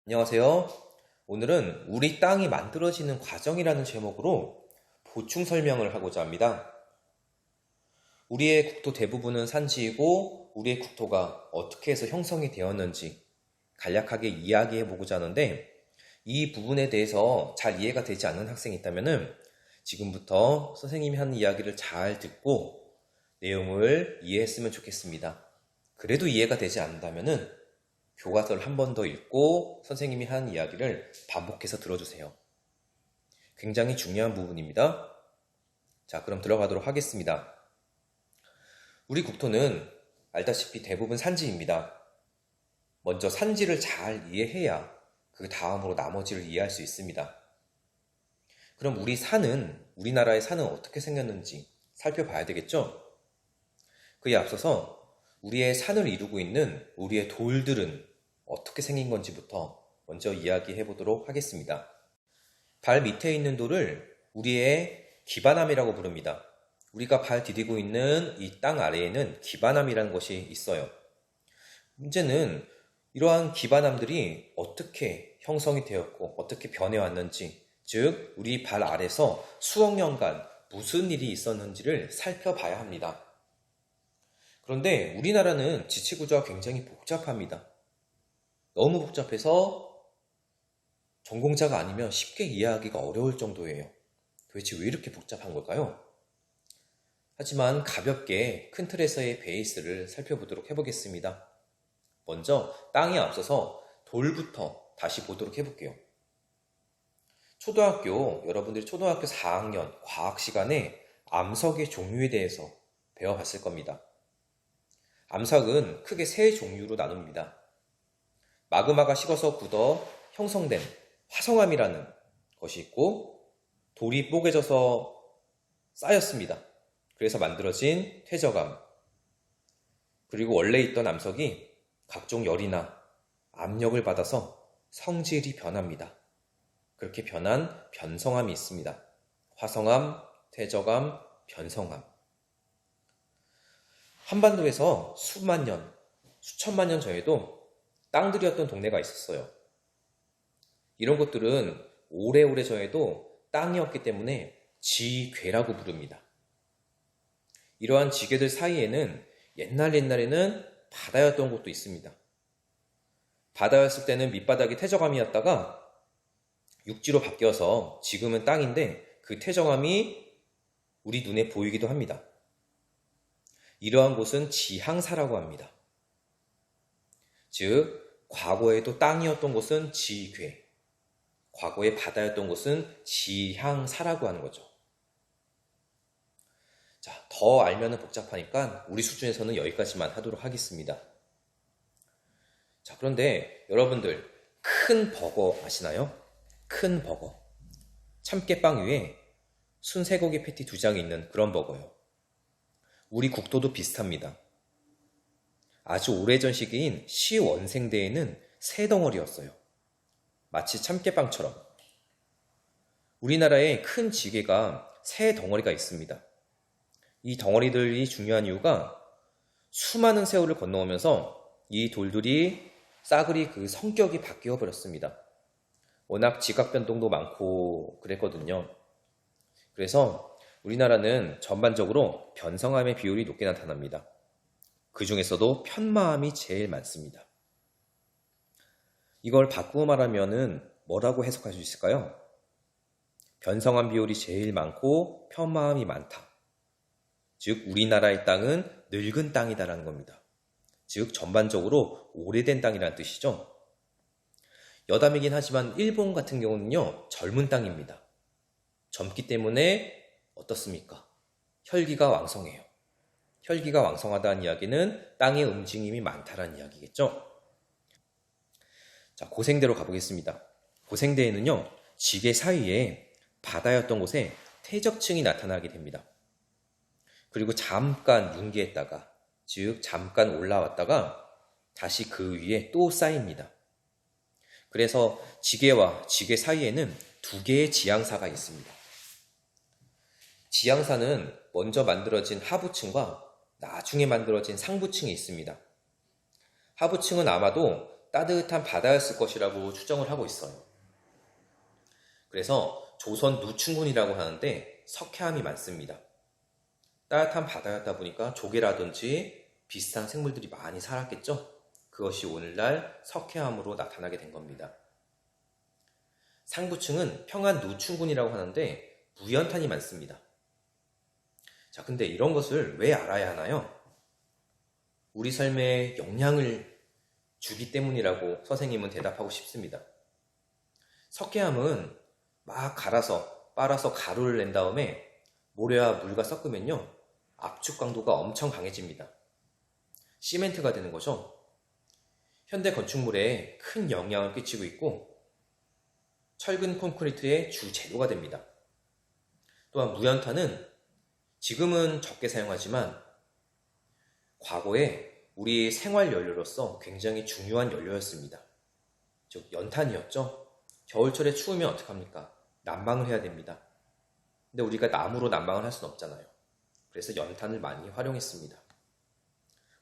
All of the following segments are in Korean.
안녕하세요. 오늘은 우리 땅이 만들어지는 과정이라는 제목으로 보충 설명을 하고자 합니다. 우리의 국토 대부분은 산지이고 우리의 국토가 어떻게 해서 형성이 되었는지 간략하게 이야기해 보고자 하는데, 이 부분에 대해서 잘 이해가 되지 않는 학생이 있다면 지금부터 선생님이 하는 이야기를 잘 듣고 내용을 이해했으면 좋겠습니다. 그래도 이해가 되지 않는다면 교과서를 한 번 더 읽고 선생님이 하는 이야기를 반복해서 들어주세요. 굉장히 중요한 부분입니다. 자, 그럼 들어가도록 하겠습니다. 우리 국토는 알다시피 대부분 산지입니다. 먼저 산지를 잘 이해해야 그 다음으로 나머지를 이해할 수 있습니다. 그럼 우리나라의 산은 어떻게 생겼는지 살펴봐야 되겠죠? 그에 앞서서 우리의 산을 이루고 있는 우리의 돌들은 어떻게 생긴 건지부터 먼저 이야기해 보도록 하겠습니다. 발 밑에 있는 돌을 우리의 기반암이라고 부릅니다. 우리가 발 디디고 있는 이 땅 아래에는 기반암이라는 것이 있어요. 문제는 이러한 기반암들이 어떻게 형성이 되었고 어떻게 변해왔는지, 즉 우리 발 아래서 수억 년간 무슨 일이 있었는지를 살펴봐야 합니다. 그런데 우리나라는 지체구조가 굉장히 복잡합니다. 너무 복잡해서 전공자가 아니면 쉽게 이해하기가 어려울 정도예요. 도대체 왜 이렇게 복잡한 걸까요? 하지만 가볍게 큰 틀에서의 베이스를 살펴보도록 해보겠습니다. 먼저 땅에 앞서서 돌부터 다시 보도록 해볼게요. 여러분들이 초등학교 4학년 과학 시간에 암석의 종류에 대해서 배워봤을 겁니다. 암석은 크게 세 종류로 나눕니다. 마그마가 식어서 굳어 형성된 화성암이라는 것이 있고, 돌이 뽀개져서 쌓였습니다. 그래서 만들어진 퇴적암, 그리고 원래 있던 암석이 각종 열이나 압력을 받아서 성질이 변합니다. 그렇게 변한 변성암이 있습니다. 화성암, 퇴적암, 변성암. 한반도에서 수만 년, 수천만 년 전에도 땅들이었던 동네가 있었어요. 이런 것들은 오래오래 전에도 땅이었기 때문에 지괴라고 부릅니다. 이러한 지괴들 사이에는 옛날에는 바다였던 곳도 있습니다. 바다였을 때는 밑바닥이 퇴적암이었다가 육지로 바뀌어서 지금은 땅인데, 그 퇴적암이 우리 눈에 보이기도 합니다. 이러한 곳은 지향사라고 합니다. 즉, 과거에도 땅이었던 곳은 지괴, 과거에 바다였던 곳은 지향사라고 하는 거죠. 자, 더 알면 복잡하니까 우리 수준에서는 여기까지만 하도록 하겠습니다. 자, 그런데 여러분들, 큰 버거 아시나요? 큰 버거. 참깨빵 위에 순쇠고기 패티 2장이 있는 그런 버거요. 우리 국토도 비슷합니다. 아주 오래전 시기인 시원생대에는 새 덩어리였어요. 마치 참깨빵처럼. 우리나라에 큰 지게가 새 덩어리가 있습니다. 이 덩어리들이 중요한 이유가 수많은 세월을 건너오면서 이 돌들이 싸그리 그 성격이 바뀌어 버렸습니다. 워낙 지각 변동도 많고 그랬거든요. 그래서 우리나라는 전반적으로 변성암의 비율이 높게 나타납니다. 그 중에서도 편마암이 제일 많습니다. 이걸 바꾸어 말하면은 뭐라고 해석할 수 있을까요? 변성암 비율이 제일 많고 편마암이 많다. 즉, 우리나라의 땅은 늙은 땅이다라는 겁니다. 즉, 전반적으로 오래된 땅이라는 뜻이죠. 여담이긴 하지만 일본 같은 경우는요, 젊은 땅입니다. 젊기 때문에 어떻습니까? 혈기가 왕성해요. 혈기가 왕성하다는 이야기는 땅의 움직임이 많다라는 이야기겠죠. 자, 고생대로 가보겠습니다. 고생대에는요, 지게 사이에 바다였던 곳에 퇴적층이 나타나게 됩니다. 그리고 잠깐 융기했다가, 즉 잠깐 올라왔다가 다시 그 위에 또 쌓입니다. 그래서 지게와 지게 사이에는 두 개의 지향사가 있습니다. 지향사는 먼저 만들어진 하부층과 나중에 만들어진 상부층이 있습니다. 하부층은 아마도 따뜻한 바다였을 것이라고 추정을 하고 있어요. 그래서 조선 누춘군이라고 하는데 석회암이 많습니다. 따뜻한 바다였다 보니까 조개라든지 비슷한 생물들이 많이 살았겠죠? 그것이 오늘날 석회암으로 나타나게 된 겁니다. 상부층은 평안 누춘군이라고 하는데 무연탄이 많습니다. 자, 근데 이런 것을 왜 알아야 하나요? 우리 삶에 영향을 주기 때문이라고 선생님은 대답하고 싶습니다. 석회암은 막 빨아서 가루를 낸 다음에 모래와 물과 섞으면요, 압축 강도가 엄청 강해집니다. 시멘트가 되는 거죠. 현대 건축물에 큰 영향을 끼치고 있고 철근 콘크리트의 주 재료가 됩니다. 또한 무연탄은 지금은 적게 사용하지만 과거에 우리 생활 연료로서 굉장히 중요한 연료였습니다. 즉 연탄이었죠. 겨울철에 추우면 어떡합니까? 난방을 해야 됩니다. 근데 우리가 나무로 난방을 할 수는 없잖아요. 그래서 연탄을 많이 활용했습니다.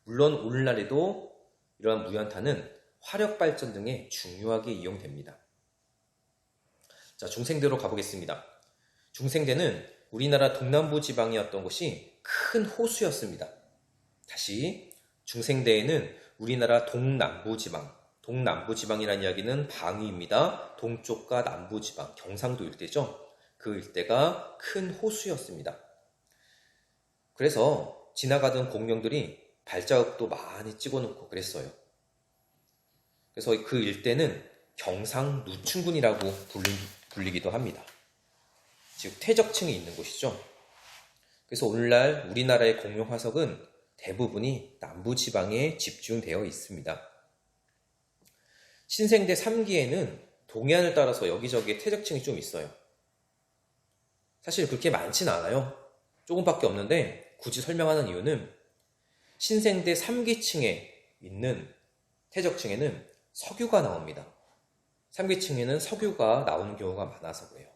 물론 오늘날에도 이러한 무연탄은 화력발전 등에 중요하게 이용됩니다. 자, 중생대로 가보겠습니다. 중생대는 우리나라 동남부 지방이었던 곳이 큰 호수였습니다. 다시, 중생대에는 우리나라 동남부 지방이라는 이야기는 방위입니다. 동쪽과 남부 지방, 경상도 일대죠. 그 일대가 큰 호수였습니다. 그래서 지나가던 공룡들이 발자국도 많이 찍어놓고 그랬어요. 그래서 그 일대는 경상누춘군이라고 불리기도 합니다. 즉 퇴적층이 있는 곳이죠. 그래서 오늘날 우리나라의 공룡 화석은 대부분이 남부지방에 집중되어 있습니다. 신생대 3기에는 동해안을 따라서 여기저기에 퇴적층이 좀 있어요. 사실 그렇게 많지는 않아요. 조금밖에 없는데 굳이 설명하는 이유는 신생대 3기층에 있는 퇴적층에는 석유가 나옵니다. 3기층에는 석유가 나오는 경우가 많아서 그래요.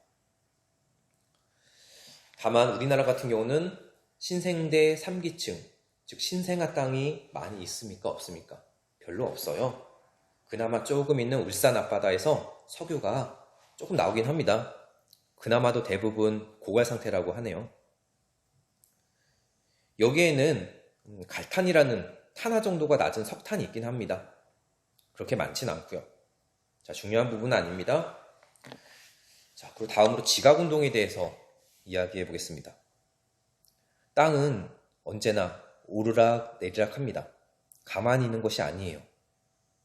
다만 우리나라 같은 경우는 신생대 3기층, 즉 신생아 땅이 많이 있습니까? 없습니까? 별로 없어요. 그나마 조금 있는 울산 앞바다에서 석유가 조금 나오긴 합니다. 그나마도 대부분 고갈 상태라고 하네요. 여기에는 갈탄이라는 탄화 정도가 낮은 석탄이 있긴 합니다. 그렇게 많진 않고요. 자, 중요한 부분은 아닙니다. 자, 그리고 다음으로 지각운동에 대해서 이야기해 보겠습니다. 땅은 언제나 오르락 내리락 합니다. 가만히 있는 것이 아니에요.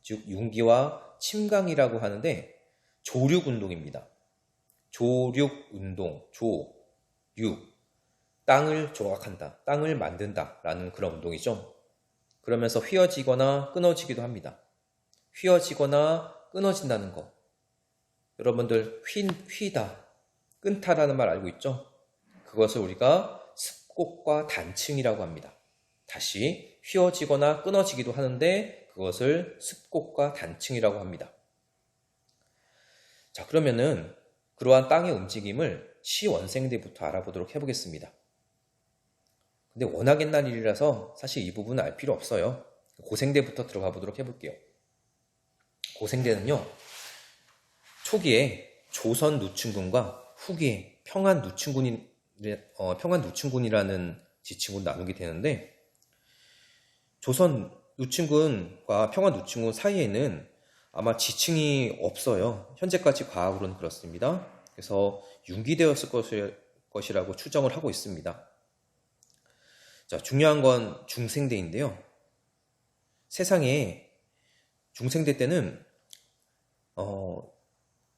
즉 융기와 침강이라고 하는데 조륙운동입니다. 조륙운동, 육, 땅을 조각한다, 땅을 만든다 라는 그런 운동이죠. 그러면서 휘어지거나 끊어지기도 합니다. 휘어지거나 끊어진다는 거, 여러분들 휘다, 끊다라는 말 알고 있죠? 그것을 우리가 습곡과 단층이라고 합니다. 다시 휘어지거나 끊어지기도 하는데 그것을 습곡과 단층이라고 합니다. 자, 그러면은 그러한 땅의 움직임을 시원생대부터 알아보도록 해보겠습니다. 근데 워낙 옛날 일이라서 사실 이 부분은 알 필요 없어요. 고생대부터 들어가 보도록 해볼게요. 고생대는요, 초기에 조선 누춘군과 후기에 평안 누춘군이라는 지칭으로 나누게 되는데, 조선 누춘군과 평안 누춘군 사이에는 아마 지층이 없어요. 현재까지 과학으로는 그렇습니다. 그래서 융기되었을 것이라고 추정을 하고 있습니다. 자, 중요한 건 중생대인데요. 세상에 중생대 때는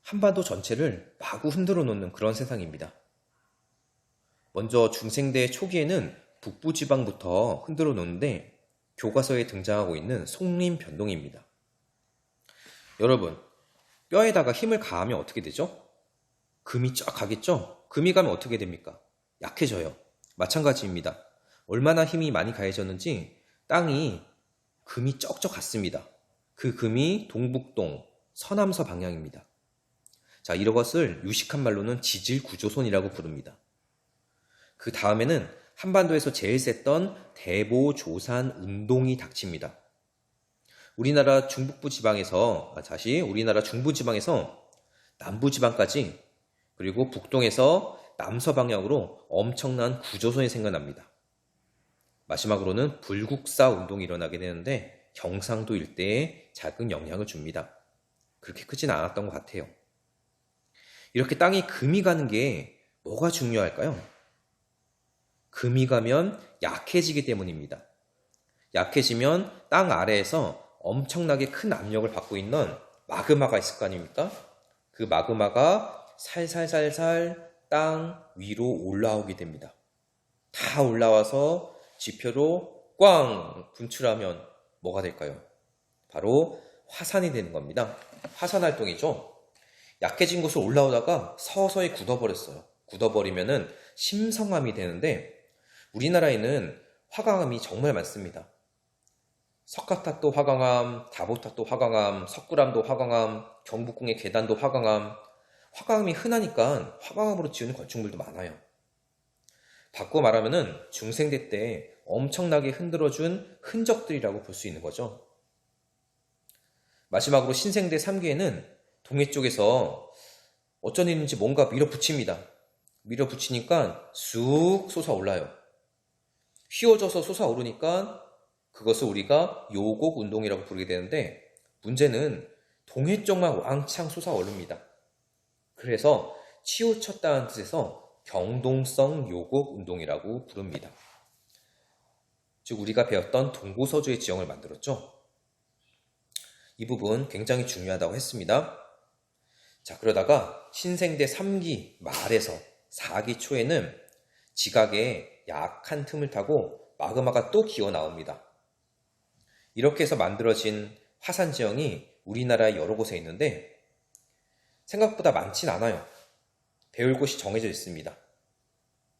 한반도 전체를 마구 흔들어 놓는 그런 세상입니다. 먼저 중생대 초기에는 북부지방부터 흔들어 놓는데 교과서에 등장하고 있는 송림변동입니다. 여러분, 뼈에다가 힘을 가하면 어떻게 되죠? 금이 쫙 가겠죠? 금이 가면 어떻게 됩니까? 약해져요. 마찬가지입니다. 얼마나 힘이 많이 가해졌는지 땅이 금이 쩍쩍 갔습니다. 그 금이 동북동, 서남서 방향입니다. 자, 이런 것을 유식한 말로는 지질구조선이라고 부릅니다. 그 다음에는 한반도에서 제일 셌던 대보조산 운동이 닥칩니다. 우리나라 중북부 지방에서, 우리나라 중부 지방에서 남부 지방까지, 그리고 북동에서 남서 방향으로 엄청난 구조선이 생겨납니다. 마지막으로는 불국사 운동이 일어나게 되는데 경상도 일대에 작은 영향을 줍니다. 그렇게 크진 않았던 것 같아요. 이렇게 땅이 금이 가는 게 뭐가 중요할까요? 금이 가면 약해지기 때문입니다. 약해지면 땅 아래에서 엄청나게 큰 압력을 받고 있는 마그마가 있을 거 아닙니까? 그 마그마가 살살살살 땅 위로 올라오게 됩니다. 다 올라와서 지표로 꽝 분출하면 뭐가 될까요? 바로 화산이 되는 겁니다. 화산 활동이죠. 약해진 곳을 올라오다가 서서히 굳어버렸어요. 굳어버리면은 심성암이 되는데 우리나라에는 화강암이 정말 많습니다. 석가탑도 화강암, 다보탑도 화강암, 석굴암도 화강암, 경복궁의 계단도 화강암. 화강암이 흔하니까 화강암으로 지우는 건축물도 많아요. 바꿔 말하면은 중생대 때 엄청나게 흔들어준 흔적들이라고 볼 수 있는 거죠. 마지막으로 신생대 3기에는 동해 쪽에서 어쩐 일인지 뭔가 밀어붙입니다. 밀어붙이니까 쑥 솟아올라요. 휘어져서 솟아오르니까 그것을 우리가 요곡 운동이라고 부르게 되는데 문제는 동해 쪽만 왕창 솟아오릅니다. 그래서 치우쳤다는 뜻에서 경동성 요곡 운동이라고 부릅니다. 즉 우리가 배웠던 동고서주의 지형을 만들었죠. 이 부분 굉장히 중요하다고 했습니다. 자, 그러다가 신생대 3기 말에서 4기 초에는 지각에 약한 틈을 타고 마그마가 또 기어 나옵니다. 이렇게 해서 만들어진 화산 지형이 우리나라의 여러 곳에 있는데 생각보다 많진 않아요. 배울 곳이 정해져 있습니다.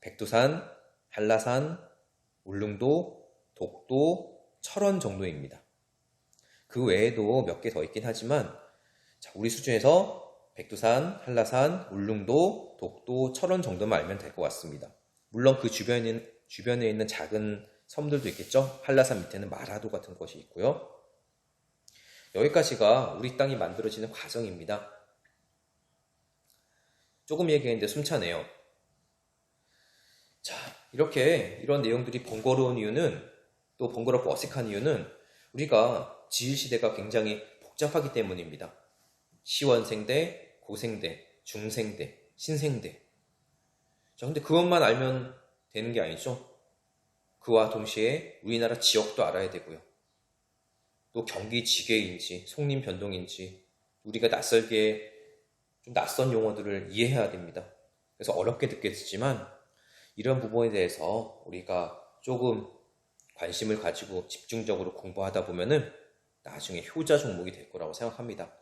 백두산, 한라산, 울릉도, 독도, 철원 정도입니다. 그 외에도 몇 개 더 있긴 하지만 우리 수준에서 백두산, 한라산, 울릉도, 독도, 철원 정도만 알면 될 것 같습니다. 물론 그 주변에 있는 작은 섬들도 있겠죠. 한라산 밑에는 마라도 같은 것이 있고요. 여기까지가 우리 땅이 만들어지는 과정입니다. 조금 얘기했는데 숨차네요. 자, 이런 내용들이 번거로운 이유는, 또 번거롭고 어색한 이유는 우리가 지질시대가 굉장히 복잡하기 때문입니다. 시원생대, 고생대, 중생대, 신생대. 자, 근데 그것만 알면 되는 게 아니죠. 그와 동시에 우리나라 지역도 알아야 되고요. 또 경기 지계인지, 속림 변동인지, 우리가 좀 낯선 용어들을 이해해야 됩니다. 그래서 어렵게 듣겠지만 이런 부분에 대해서 우리가 조금 관심을 가지고 집중적으로 공부하다 보면은 나중에 효자 종목이 될 거라고 생각합니다.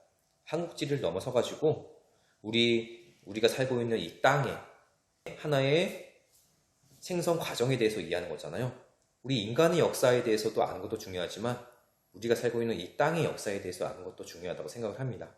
한국지를 넘어서 가지고 우리가 살고 있는 이 땅에 하나의 생성 과정에 대해서 이해하는 거잖아요. 우리 인간의 역사에 대해서도 아는 것도 중요하지만 우리가 살고 있는 이 땅의 역사에 대해서 아는 것도 중요하다고 생각을 합니다.